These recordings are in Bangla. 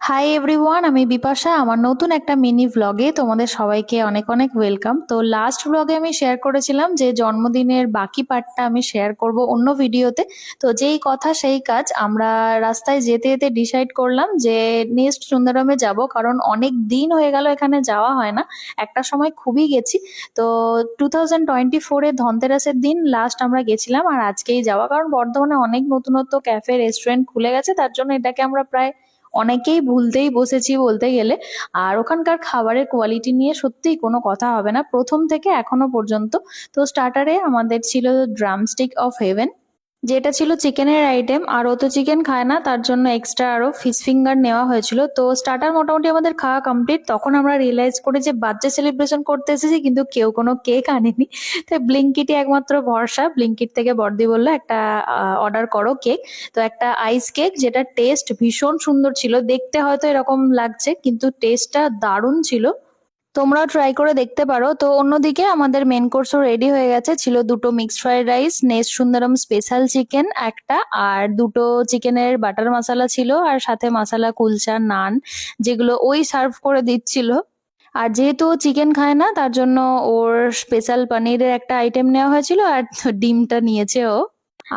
হাই এভরিওয়ান, আমি বিপাশা। আমার নতুন একটা মিনি ভ্লগে তোমাদের সবাইকে অনেক অনেক ওয়েলকাম। তো লাস্ট ভ্লগে আমি শেয়ার করেছিলাম যে জন্মদিনের বাকি পার্টটা আমি শেয়ার করব অন্য ভিডিওতে। তো যেই কথা সেই কাজ, আমরা রাস্তায় যেতে যেতে ডিসাইড করলাম যে নেক্সট সুন্দরমে যাব, কারণ অনেক দিন হয়ে গেল এখানে যাওয়া হয় না। একটা সময় খুবই গেছি। তো 2024-এ ধনতেরাসের দিন লাস্ট আমরা গেছিলাম, আর আজকেই যাওয়া, কারণ বর্ধমানে অনেক নতুনত্ব ক্যাফে রেস্টুরেন্ট খুলে গেছে, তার জন্য এটাকে আমরা প্রায় অনেকেই ভুলতেই বসেছি বলতে গেলে। আর ওখানকার খাবারের কোয়ালিটি নিয়ে সত্যিই কোনো কথা হবে না প্রথম থেকে এখনো পর্যন্ত। তো স্টার্টারে আমাদের ছিল ড্রামস্টিক অফ হেভেন, যেটা ছিল চিকেনের আইটেম, আর ও তো চিকেন খায় না, তার জন্য এক্সট্রা আরো ফিশ ফিঙ্গার নেওয়া হয়েছিল। তো স্টার্টার মোটামুটি আমাদের খাওয়া কমপ্লিট, তখন আমরা রিয়েলাইজ করি যে বার্থডে সেলিব্রেশন করতে এসেছি কিন্তু কেউ কোনো কেক আনেনি। তাই ব্লিঙ্কিটই একমাত্র ভরসা। ব্লিঙ্কিট থেকে বর্দি বললো একটা অর্ডার করো কেক। তো একটা আইস কেক, যেটা টেস্ট ভীষণ সুন্দর ছিল, দেখতে হয়তো এরকম লাগছে কিন্তু টেস্টটা দারুণ ছিল। তোমরাও ট্রাই করে দেখতে পারো। তো অন্যদিকে আমাদের মেন কোর্সও রেডি হয়ে গেছে, ছিল দুটো mixed fried rice, nest Sundaram special chicken একটা, আর দুটো চিকেনের বাটার মশলা ছিল, আর সাথে মশলা কুলচা নান, যেগুলো ওই সার্ভ করে দিচ্ছিল। আর যেহেতু ও চিকেন খায় না, তার জন্য ওর স্পেশাল পনিরের একটা আইটেম নেওয়া হয়েছিল, আর ডিমটা নিয়েছে ও।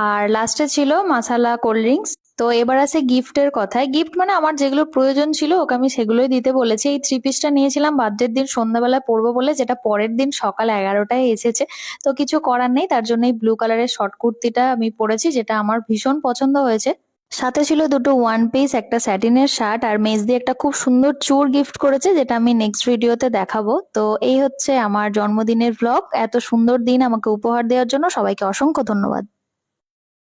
আর লাস্টে ছিল মাসালা কোল্ড ড্রিঙ্কস। তো এবার আছে গিফটের কথায়। গিফট মানে আমার যেগুলো প্রয়োজন ছিল ওকে আমি সেগুলোই দিতে বলেছি। এই থ্রি পিসটা নিয়েছিলাম বার্থডের দিন সন্ধ্যাবেলায় পরবো বলে, যেটা পরের দিন সকাল 11টায় এসেছে। তো কিছু করার নেই, তার জন্য এই ব্লু কালারের শর্ট কুর্তিটা আমি পরেছি, যেটা আমার ভীষণ পছন্দ হয়েছে। সাথে ছিল দুটো ওয়ান পিস, একটা স্যাটিনের শার্ট, আর মেজ দিয়ে একটা খুব সুন্দর চুড় গিফট করেছে, যেটা আমি নেক্সট ভিডিওতে দেখাবো। তো এই হচ্ছে আমার জন্মদিনের ব্লগ। এত সুন্দর দিন আমাকে উপহার দেওয়ার জন্য সবাইকে অসংখ্য ধন্যবাদ।